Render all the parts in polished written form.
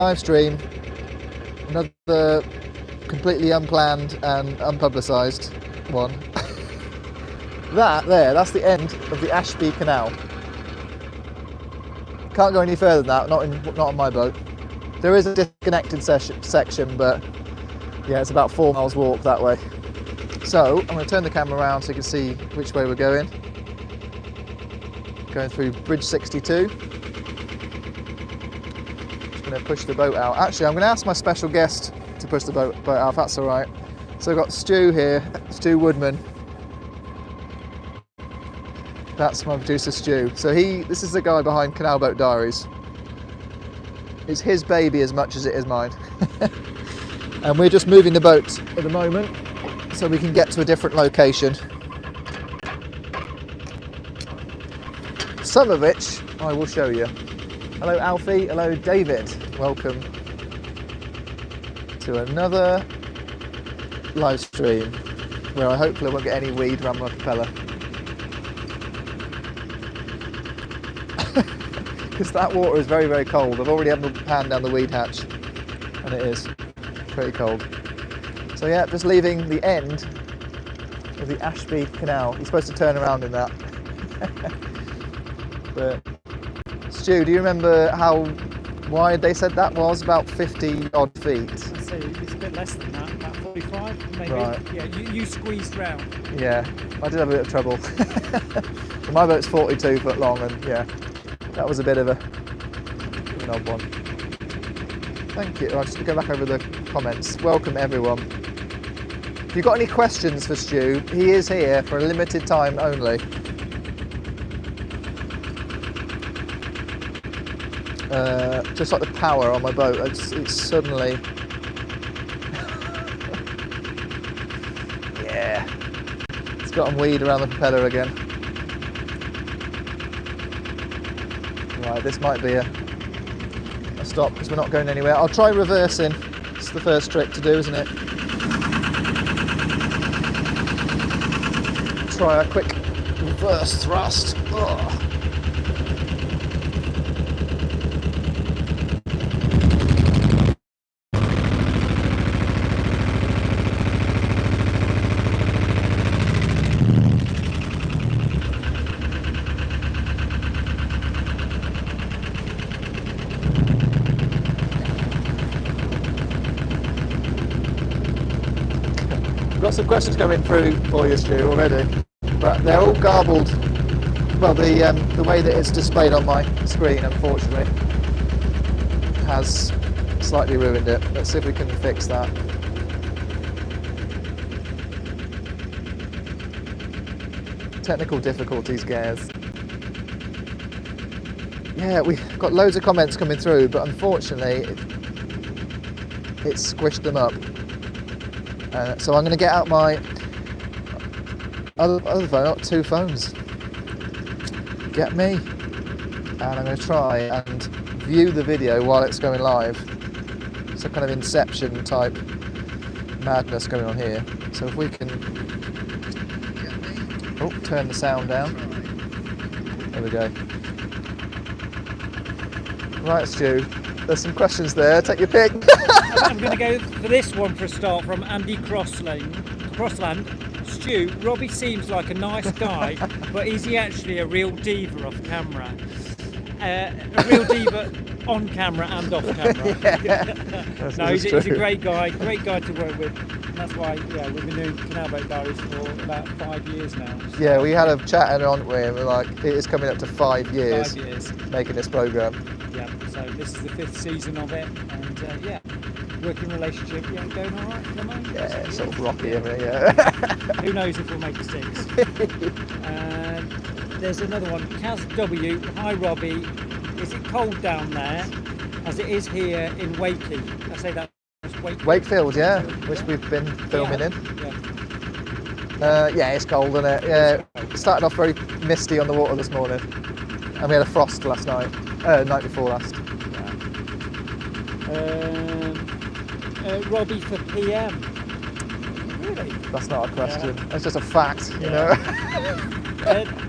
live stream, another completely unplanned and unpublicised one. That's the end of the Ashby Canal. Can't go any further than that, not on my boat. There is a disconnected section, but yeah, it's about 4 miles walk that way. So I'm going to turn the camera around so you can see which way we're going. Going through Bridge 62. Just going to push the boat out. Actually, I'm going to ask my special guest to push the boat out, if that's all right. So I've got Stu here, Stu Woodman. That's my producer Stu. So this is the guy behind Canal Boat Diaries. It's his baby as much as it is mine. And we're just moving the boat at the moment so we can get to a different location. Some of which I will show you. Hello Alfie, hello David. Welcome to another live stream where I hopefully won't get any weed around my propeller. Because that water is very, very cold. I've already had my hand down the weed hatch and it is pretty cold. So yeah, just leaving the end of the Ashby Canal. You're supposed to turn around in that. But Stu, do you remember how wide they said that was? About 50 odd feet. I'd say it's a bit less than that, about 45 maybe. Right. Yeah, you squeezed round. Yeah, I did have a bit of trouble. So my boat's 42 foot long and yeah, that was a bit of an odd one. Thank you. I'll just go back over the comments. Welcome everyone. If you've got any questions for Stu, he is here for a limited time only. Just like the power on my boat, it's suddenly... yeah, it's gotten weed around the propeller again. Right, this might be a stop because we're not going anywhere. I'll try reversing. It's the first trick to do, isn't it? Try a quick reverse thrust. Oh. Got some questions coming through for you, Stu, already, but they're all garbled. Well, the way that it's displayed on my screen, unfortunately, has slightly ruined it. Let's see if we can fix that. Technical difficulties, guys. Yeah, we've got loads of comments coming through, but unfortunately, it's squished them up. So I'm going to get out my other phone, not two phones. Get me. And I'm going to try and view the video while it's going live. It's a kind of Inception type madness going on here. So if we can turn the sound down. There we go. Right, Stu, there's some questions there. Take your pick. I'm going to go for this one for a start from Andy Crossland. Stu, Robbie seems like a nice guy, but is he actually a real diva off camera? A real diva on camera and off camera. Yeah, no, he's a great guy to work with. And that's why, yeah, we've been doing Canal Boat Diaries for about 5 years now. So. Yeah, we had a chat on with him. We're like, it is coming up to 5 years. 5 years making this programme. Yeah, so this is the 5th season of it, and yeah. Working relationship, yeah, going all right, come on. Yeah, sort of rocky, yeah. Who knows if we'll make mistakes. There's another one, Kaz W. Hi Robbie, is it cold down there as it is here in Wakey? I say that Wakefield, yeah, which we've been filming in. Yeah, it's cold, isn't it? Yeah, it started off very misty on the water this morning, and we had a frost last night, night before last. Robbie for PM. Really? That's not a question. That's just a fact, you know.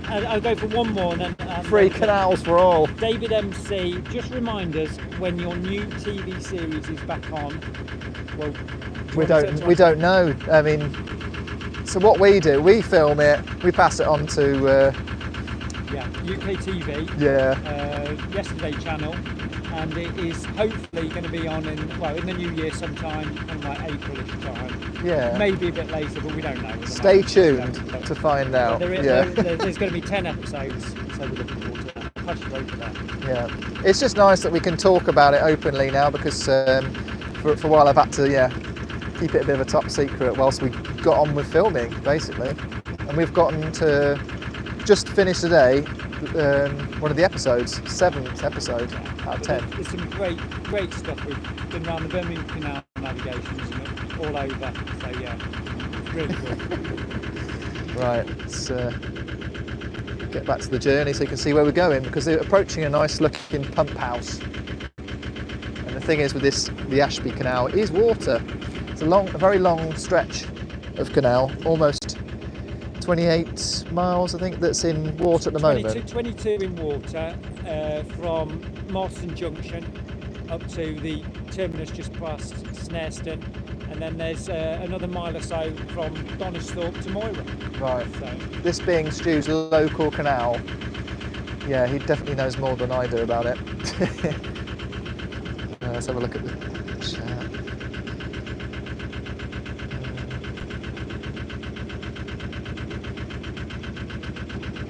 I'll go for one more, and then Free canals for all. David MC, just remind us when your new TV series is back on. Well, We don't know. I mean, so what we do, we film it, we pass it on to UK TV. Yesterday channel, and it is hopefully going to be on in the new year sometime, in like Aprilish time. Yeah. Maybe a bit later, but we don't know. Stay tuned to find out. There's going to be 10 episodes, so we're looking forward to that. Pass you over there. Yeah, it's just nice that we can talk about it openly now, because for a while I've had to keep it a bit of a top secret whilst we got on with filming, basically. And we've gotten to just finish today one of the episodes, 7th episode out of 10. There's some great stuff. We've been around the Birmingham Canal navigations and all over, so yeah, really good. Right, let's get back to the journey so you can see where we're going, because they're approaching a nice looking pump house. And the thing is with the Ashby Canal, it is water. It's a very long stretch of canal, almost 28 miles I think, that's in water at the moment. 22 in water from Marston Junction up to the terminus just past Snareston, and then there's another mile or so from Donisthorpe to Moira. Right, so this being Stu's local canal, yeah, he definitely knows more than I do about it. Let's have a look at the chat.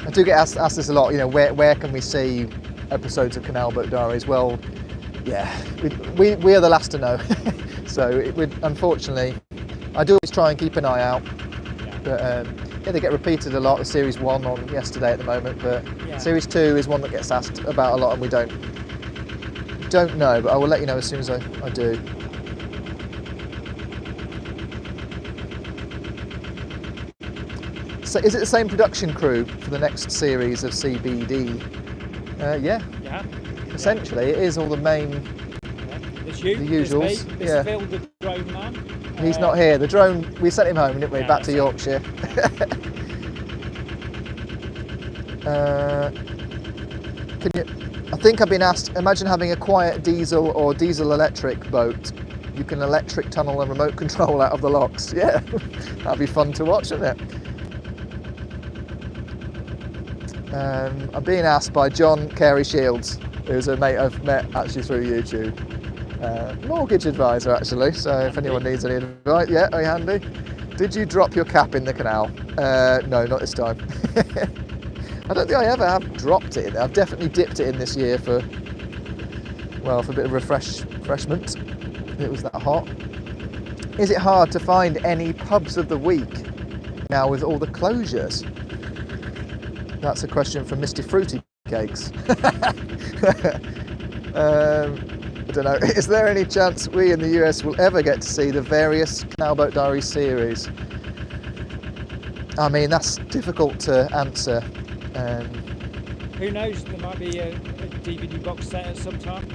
I do get asked this a lot, where can we see episodes of Canal Boat Diaries? Well, yeah, we are the last to know. So it would, unfortunately, I do always try and keep an eye out. But they get repeated a lot. The Series 1 on yesterday at the moment, but Series 2 is one that gets asked about a lot, and we don't know, but I will let you know as soon as I do. So is it the same production crew for the next series of CBD? Yeah. Essentially, it is all the main, It's you, the usuals. It's me, it's Phil, the drone man. He's not here. The drone, we sent him home, didn't we? Back to Yorkshire. I think I've been asked, imagine having a quiet diesel or diesel electric boat. You can electric tunnel and remote control out of the locks. Yeah, that'd be fun to watch, wouldn't it? I'm being asked by John Carey Shields, who's a mate I've met actually through YouTube. Mortgage advisor actually, so if anyone needs any advice, yeah, very handy. Did you drop your cap in the canal? No, not this time. I don't think I ever have dropped it in there. I've definitely dipped it in this year for a bit of refreshment. It was that hot. Is it hard to find any pubs of the week now with all the closures? That's a question from Mr. Fruity Cakes. I don't know. Is there any chance we in the US will ever get to see the various Canal Boat Diaries series? I mean, that's difficult to answer. Who knows? There might be a DVD box set at some time.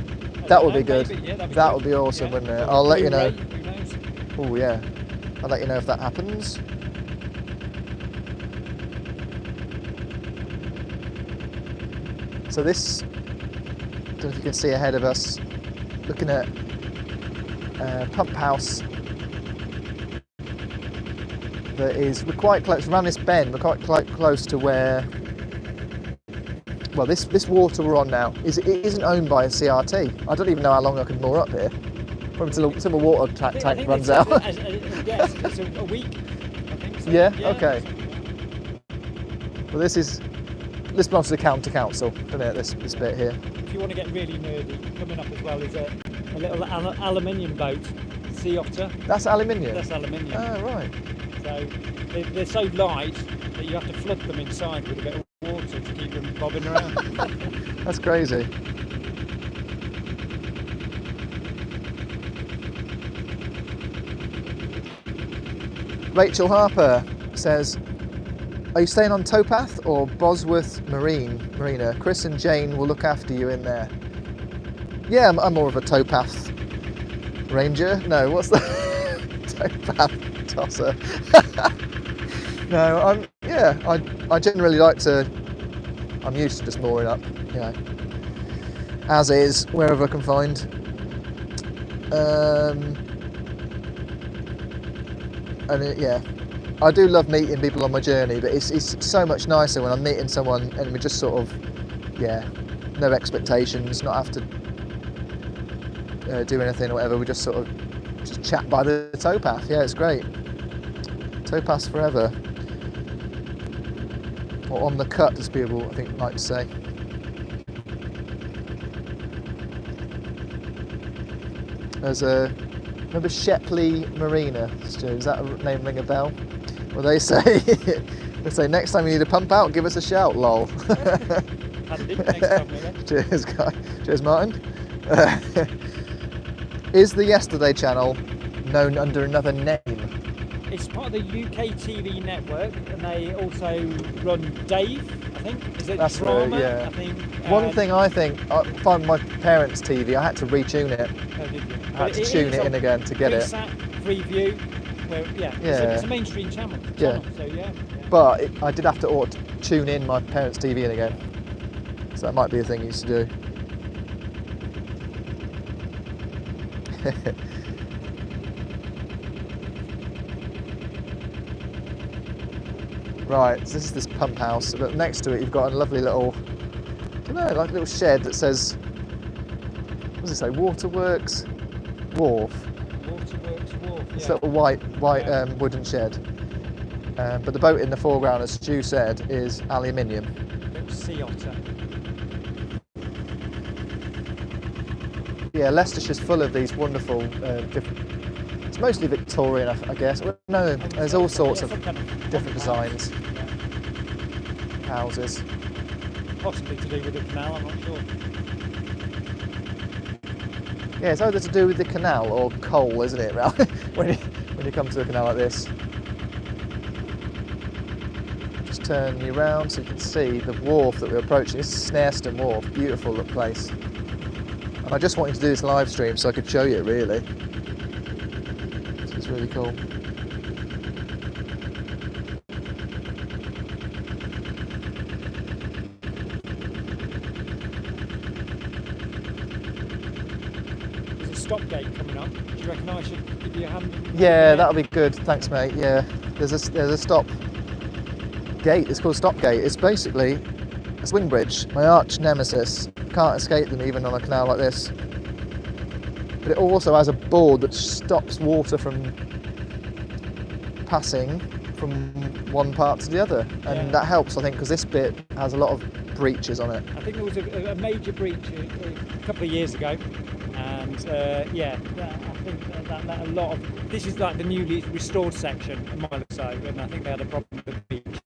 That would be good. Maybe. Yeah, that would be awesome, wouldn't it? I'll let you know. Who knows? Oh yeah, I'll let you know if that happens. So this, I don't know if you can see ahead of us, looking at pump house that is, we're quite close, around this bend, we're quite close to where, well, this water we're on now, it isn't owned by a CRT. I don't even know how long I can moor up here. Probably until the water tank runs out. Yes, it's a week, I think so. Yeah, okay. Well, this belongs to the county council, doesn't it, this bit here? If you want to get really nerdy, coming up as well is a little aluminium boat, Sea Otter. That's aluminium? That's aluminium. Oh, right. So they're so light that you have to flood them inside with a bit of water to keep them bobbing around. That's crazy. Rachel Harper says, are you staying on Towpath or Bosworth Marina? Chris and Jane will look after you in there. Yeah, I'm more of a Towpath ranger. No, what's the Towpath tosser? No, I generally like to I'm used to just mooring up, you know, as is, wherever I can find. Yeah, I do love meeting people on my journey, but it's so much nicer when I'm meeting someone and we just sort of, yeah, no expectations, not have to do anything or whatever. We just sort of just chat by the towpath. Yeah, it's great. Towpaths forever, or on the cut, as people I think like to say. There's a, remember Shepley Marina, Stu? Does that name ring a bell? Well, they say next time you need a pump out, give us a shout, lol. Next time, Cheers, guy. Cheers, Martin. Is the Yesterday channel known under another name? It's part of the UK TV network, and they also run Dave, I think. Is it That's Drama? right, yeah. I think. One thing I think, I find my parents' TV, I had to retune it. Oh, did you? I had to tune it in again to get it. Free view. Well, yeah. It's a mainstream channel. Yeah. So yeah. But I did have to tune in my parents' TV in again. So that might be a thing you used to do. Right, so this is this pump house, but next to it you've got a lovely little, I don't know, like a little shed that says, what does it say, Waterworks Wharf. Waterworks Wharf, yeah. It's a little white wooden shed. But the boat in the foreground, as Stu said, is aluminium. Little sea otter. Yeah, Leicestershire's full of these wonderful, different, it's mostly Victorian, I guess. Well, no, there's all sorts of different designs. Houses. Possibly to do with the canal, I'm not sure. Yeah, it's either to do with the canal or coal, isn't it? when you come to a canal like this. Just turn you round so you can see the wharf that we're approaching. This is Snareston Wharf, beautiful little place. And I just wanted to do this live stream so I could show you it, really. This is really cool. There's a stop gate coming up. Do you reckon I should give you a hand? Yeah, that'll be good. Thanks, mate. Yeah, there's a stop gate. It's called Stop Gate. It's basically a swing bridge. My arch nemesis. Can't escape them even on a canal like this. But it also has a board that stops water from passing from one part to the other, and that helps, I think, because this bit has a lot of breaches on it. I think there was a major breach a couple of years ago, and I think that a lot of this is like the newly restored section a mile or so, and I think they had a problem with the beach.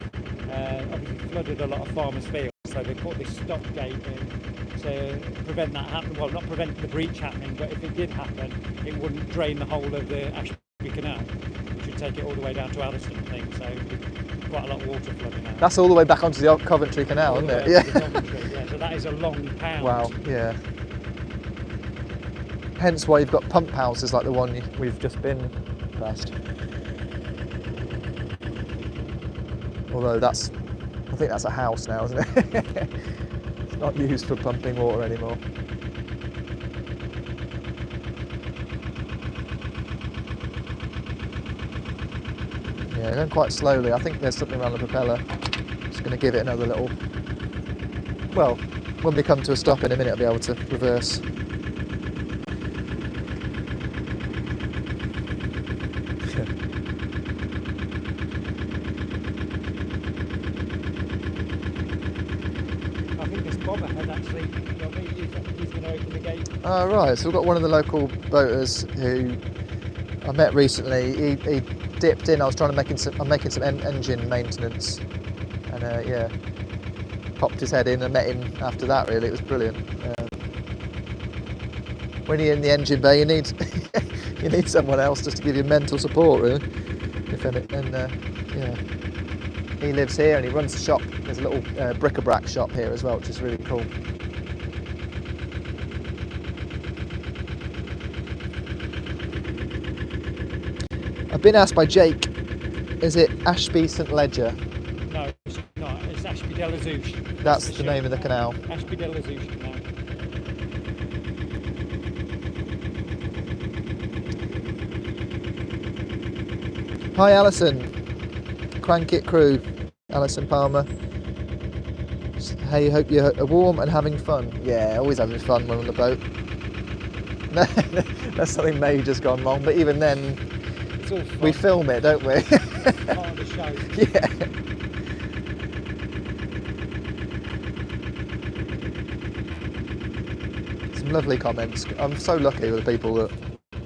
Obviously flooded a lot of farmers' fields, so they put this stop gate in to prevent that happening. Well, not prevent the breach happening, but if it did happen, it wouldn't drain the whole of the Ashby Canal, which would take it all the way down to Alliston, I think. So quite a lot of water flooding out. That's all the way back onto the old Coventry Canal, isn't it? Yeah. Yeah. So that is a long pound. Wow. Yeah. Hence why you've got pump houses like the one we've just been past. Although I think that's a house now, isn't it? It's not used for pumping water anymore. Yeah, going quite slowly. I think there's something around the propeller. Just going to give it another little... Well, when we come to a stop in a minute, I'll be able to reverse. Oh, right, so we've got one of the local boaters who I met recently. He dipped in. I was I'm making some engine maintenance, and popped his head in and met him after that. Really, it was brilliant. When you're in the engine bay, you need you need someone else just to give you mental support, really. He lives here and he runs the shop. There's a little bric-a-brac shop here as well, which is really cool. I've been asked by Jake, is it Ashby St Ledger? No, it's not. It's Ashby della Zouche. That's the name of the canal. Ashby della Zouche canal. Hi Alison, Crank It crew, Alison Palmer. Hey, hope you're warm and having fun. Yeah, always having fun when on the boat. That's something major's gone wrong, but even then, It's all fun. we film it, don't we? Part of the show. Yeah. Some lovely comments. I'm so lucky with the people that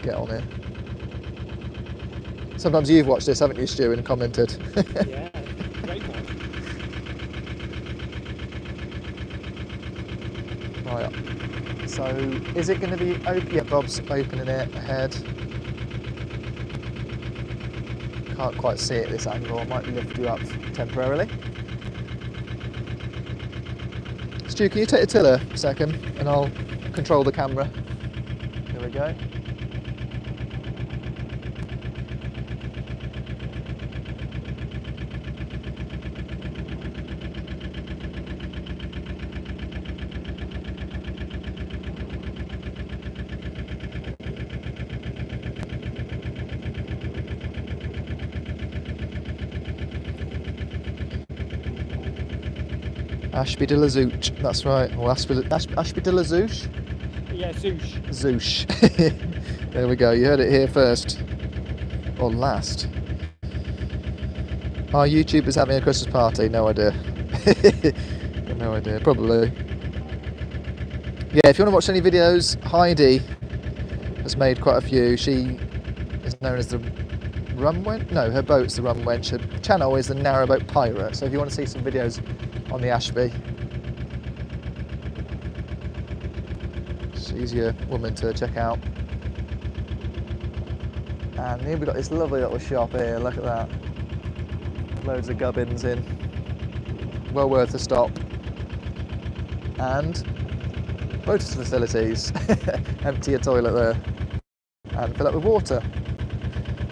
get on here. Sometimes you've watched this, haven't you, Stu, and commented? Yeah, great one. Right. So, is it going to be open? Yeah, Bob's opening it ahead. Can't quite see it at this angle. I might lift you up temporarily. Stu, can you take the tiller a second and I'll control the camera. Here we go. Ashby de la Zouche, that's right. Or Ashby de la Zouche? Yeah, Zouche. Zouche. There we go, you heard it here first. Or last. Are YouTubers having a Christmas party? No idea. No idea, probably. Yeah, if you want to watch any videos, Heidi has made quite a few. She is known as the Rum Wench? No, her boat's the Rum Wench. Her channel is the Narrowboat Pirate. So if you want to see some videos on the Ashby, she's your woman to check out. And here we've got this lovely little shop here, look at that. Loads of gubbins in. Well worth a stop. And boaters facilities. Empty your toilet there. And fill up with water.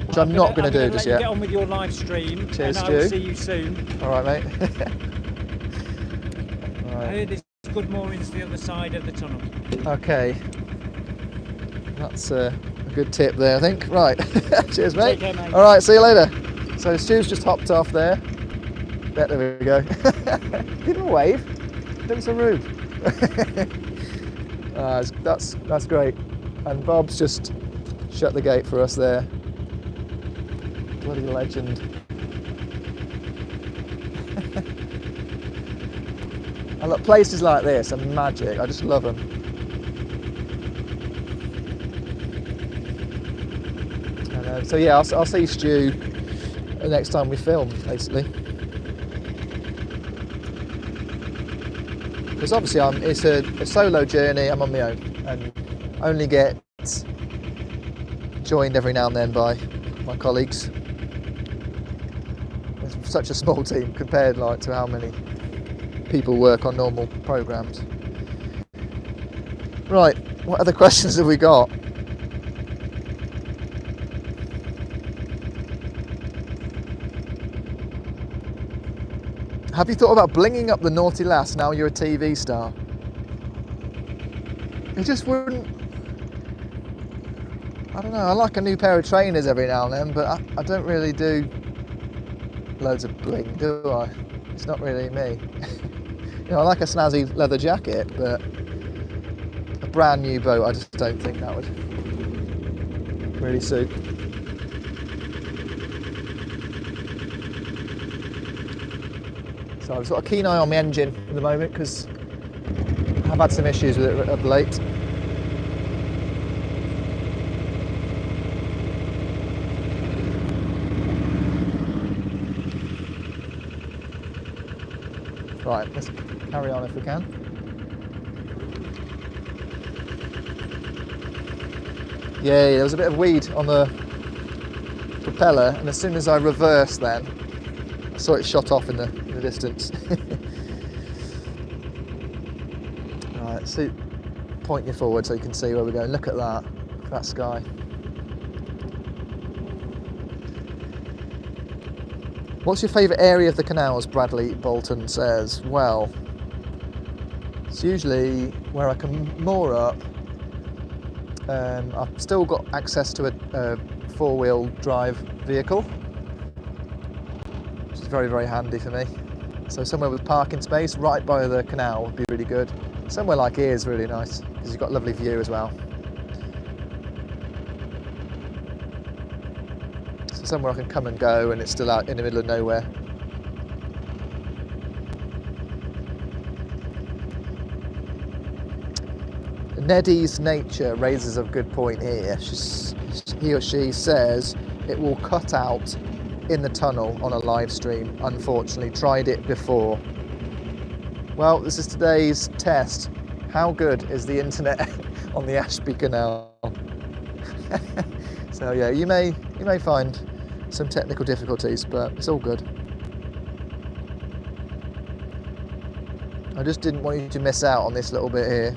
Which I'm not going to do just yet. Get on with your live stream. Cheers, and Stu. I will see you soon. Alright, mate. I heard there's good moorings the other side of the tunnel. Okay. That's a good tip there, I think. Right. Cheers, mate. Take care, mate. Alright, see you later. So Stu's just hopped off there. There we go. Give him a wave. Don't be so rude. That's great. And Bob's just shut the gate for us there. Bloody legend. And look, places like this are magic. I just love them. And, so yeah, I'll see Stu the next time we film, basically. Because obviously it's a solo journey. I'm on my own and only get joined every now and then by my colleagues. It's such a small team compared to how many people work on normal programs. Right, what other questions have we got? Have you thought about blinging up the naughty lass now you're a TV star? It just wouldn't. I don't know, I like a new pair of trainers every now and then, but I don't really do loads of bling, do I? It's not really me. You know, I like a snazzy leather jacket, but a brand new boat, I just don't think that would really suit. So I've got a keen eye on my engine at the moment because I've had some issues with it of late. Right, let's carry on if we can. Yeah, there was a bit of weed on the propeller, and as soon as I reversed then, I saw it shot off in the distance. Right, let's see, point you forward so you can see where we're going. Look at that, look at that sky. What's your favourite area of the canals? Bradley Bolton says. Well, it's usually where I can moor up. I've still got access to a four-wheel drive vehicle, which is very, very handy for me. So somewhere with parking space right by the canal would be really good. Somewhere like here is really nice because you've got a lovely view as well. So somewhere I can come and go and it's still out in the middle of nowhere. Neddy's Nature raises a good point here. He or she says it will cut out in the tunnel on a live stream. Unfortunately, tried it before. Well, this is today's test. How good is the internet on the Ashby Canal? So yeah, you may find some technical difficulties, but it's all good. I just didn't want you to miss out on this little bit here.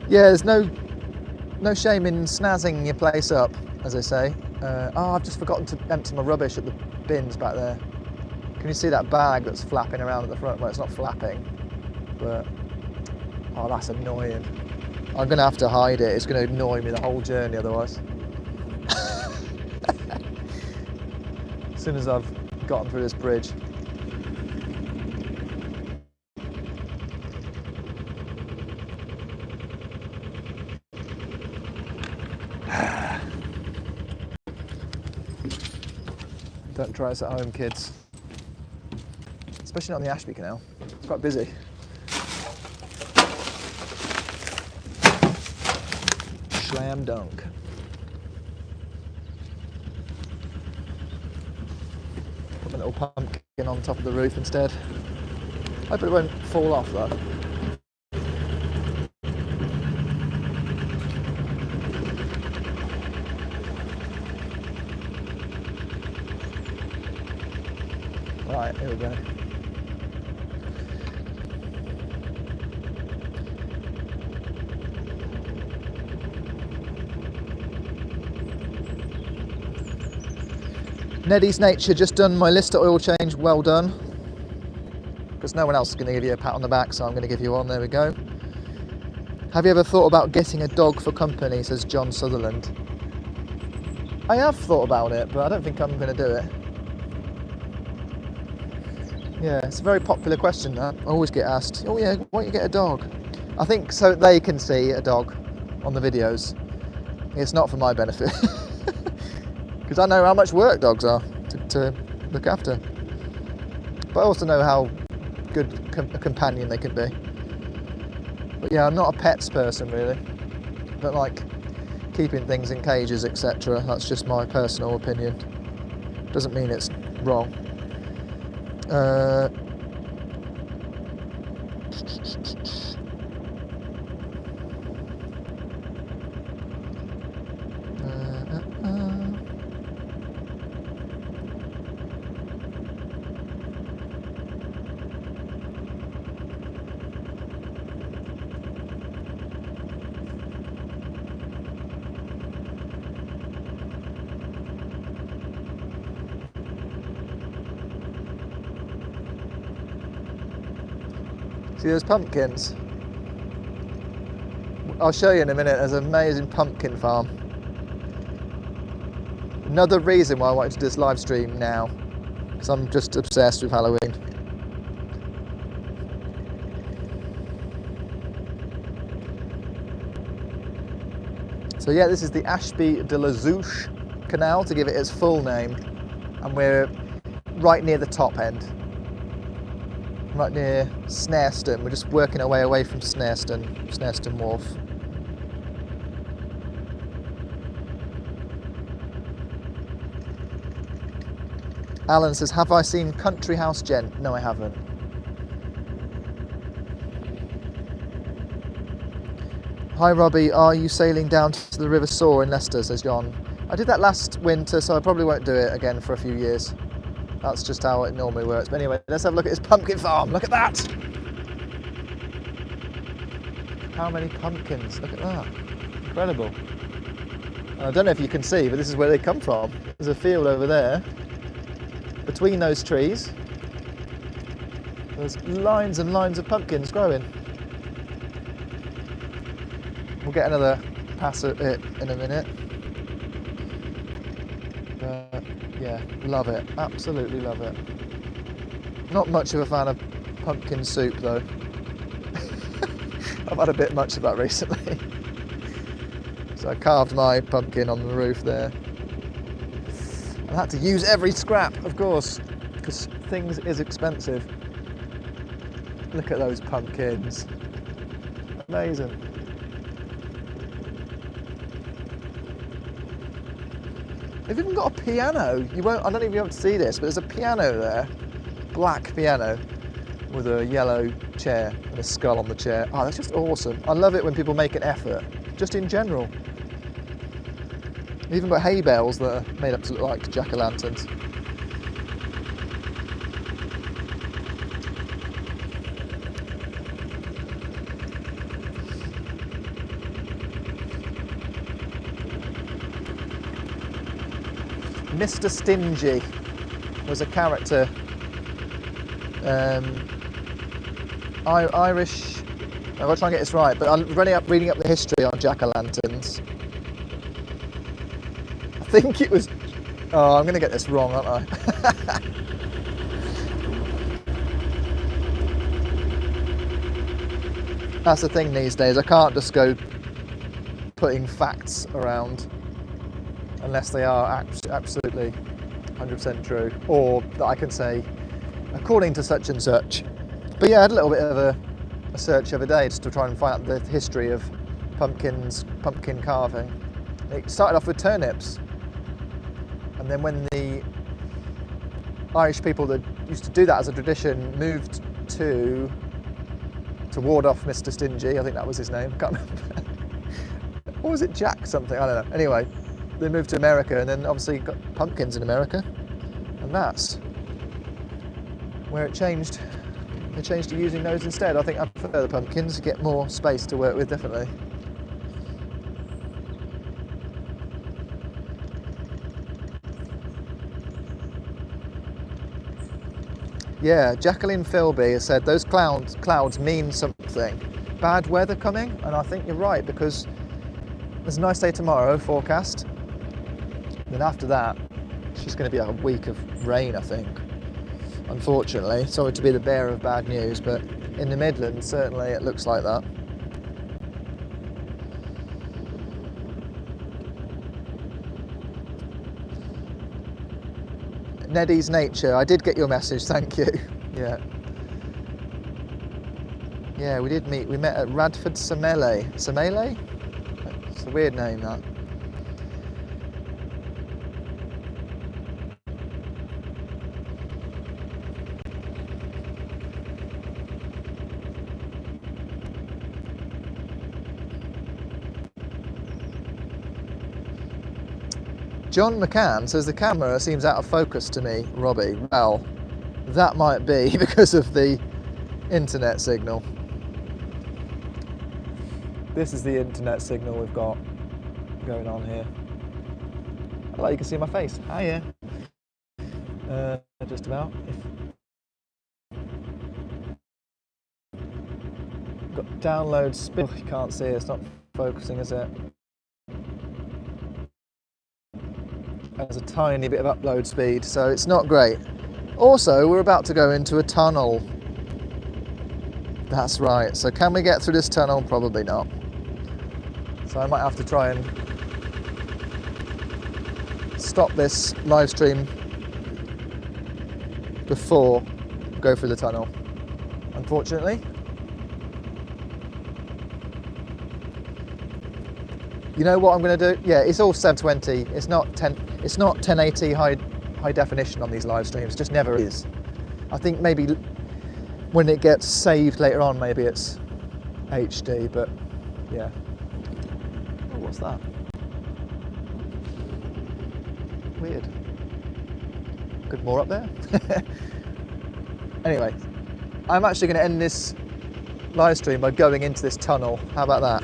Yeah, there's no shame in snazzing your place up, as I say. I've just forgotten to empty my rubbish at the bins back there. Can you see that bag that's flapping around at the front? Well, it's not flapping, but oh, that's annoying. I'm gonna have to hide it. It's gonna annoy me the whole journey otherwise. As soon as I've gotten through this bridge. Don't try this at home, kids. Especially not on the Ashby Canal. It's quite busy. Slam dunk. Put a little pumpkin on top of the roof instead. Hope it won't fall off though. Right, here we go. Neddy's Nature, just done my Lister oil change, well done. Because no one else is going to give you a pat on the back, so I'm going to give you one, there we go. Have you ever thought about getting a dog for company, says John Sutherland. I have thought about it, but I don't think I'm going to do it. Yeah, it's a very popular question that. I always get asked, oh yeah, why don't you get a dog? I think so they can see a dog on the videos. It's not for my benefit. Because I know how much work dogs are to look after. But I also know how good a companion they can be. But yeah, I'm not a pets person really. But like keeping things in cages, etc. That's just my personal opinion. Doesn't mean it's wrong. See those pumpkins? I'll show you in a minute. There's an amazing pumpkin farm. Another reason why I wanted to do this live stream now, because I'm just obsessed with Halloween. So yeah, this is the Ashby de la Zouche Canal, to give it its full name, and we're right near the top end. Right near Snareston. We're just working our way away from Snareston Wharf. Alan says, have I seen Country House Gent? No, I haven't. Hi Robbie, are you sailing down to the River Soar in Leicester, says John. I did that last winter, so I probably won't do it again for a few years. That's just how it normally works. But anyway, let's have a look at his pumpkin farm. Look at that! How many pumpkins? Look at that. Incredible. And I don't know if you can see, but this is where they come from. There's a field over there. Between those trees, there's lines and lines of pumpkins growing. We'll get another pass at it in a minute. Yeah, love it. Absolutely love it. Not much of a fan of pumpkin soup though. I've had a bit much of that recently. So I carved my pumpkin on the roof there. I had to use every scrap, of course, because things is expensive. Look at those pumpkins. Amazing. They've even got a piano. You won't, I don't know if you'll be able to see this, but there's a piano there. Black piano with a yellow chair and a skull on the chair. Oh, that's just awesome. I love it when people make an effort, just in general. They've even got hay bales that are made up to look like jack-o'-lanterns. Mr. Stingy was a character, Irish, I've got to try and get this right, but I'm reading up the history on jack-o'-lanterns. I think it was, oh, I'm going to get this wrong, aren't I? That's the thing these days, I can't just go putting facts around unless they are absolutely 100% true, or that I can say, according to such and such. But yeah, I had a little bit of a search the other day just to try and find out the history of pumpkin carving. It started off with turnips, and then when the Irish people that used to do that as a tradition moved to ward off Mr. Stingy, I think that was his name, I can't remember. Or was it Jack something? I don't know. Anyway, they moved to America, and then obviously got pumpkins in America, and that's where it changed. They changed to using those instead. I think I prefer the pumpkins, get more space to work with, definitely. Yeah, Jacqueline Philby has said those clouds mean something. Bad weather coming, and I think you're right, because there's a nice day tomorrow, forecast. Then after that, it's just going to be a week of rain, I think. Unfortunately, sorry to be the bearer of bad news, but in the Midlands, certainly it looks like that. Neddy's Nature, I did get your message, thank you. Yeah. Yeah, we did meet. We met at Radford Samele. Samele? It's a weird name, that. John McCann says the camera seems out of focus to me, Robbie. Well, that might be because of the internet signal. This is the internet signal we've got going on here. Well, you can see my face. Hiya. Just about. Got download speed. You can't see it, it's not focusing, is it? There's a tiny bit of upload speed, so it's not great. Also, we're about to go into a tunnel. That's right. So can we get through this tunnel? Probably not. So I might have to try and stop this live stream before we go through the tunnel, unfortunately. You know what I'm going to do? Yeah, it's all 720. It's not 1080 high definition on these live streams. It just never is. I think maybe when it gets saved later on, maybe it's HD. But yeah. Oh, what's that? Weird. Good, more up there. Anyway, I'm actually going to end this live stream by going into this tunnel. How about that?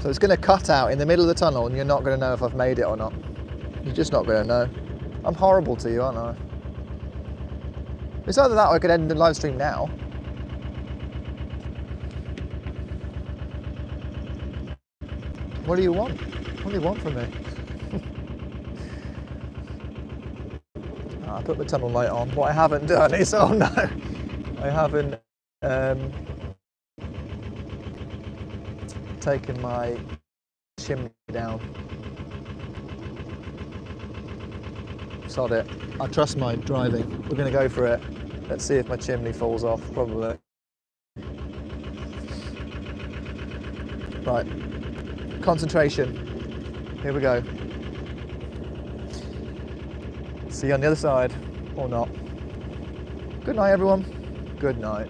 So it's going to cut out in the middle of the tunnel and you're not going to know if I've made it or not. You're just not going to know. I'm horrible to you, aren't I? It's either that or I could end the live stream now. What do you want? What do you want from me? I put the tunnel light on. What I haven't done is, oh no, I haven't taken my chimney down. Sod it. I trust my driving. We're going to go for it. Let's see if my chimney falls off. Probably. Right. Concentration. Here we go. See you on the other side, or not. Good night, everyone. Good night.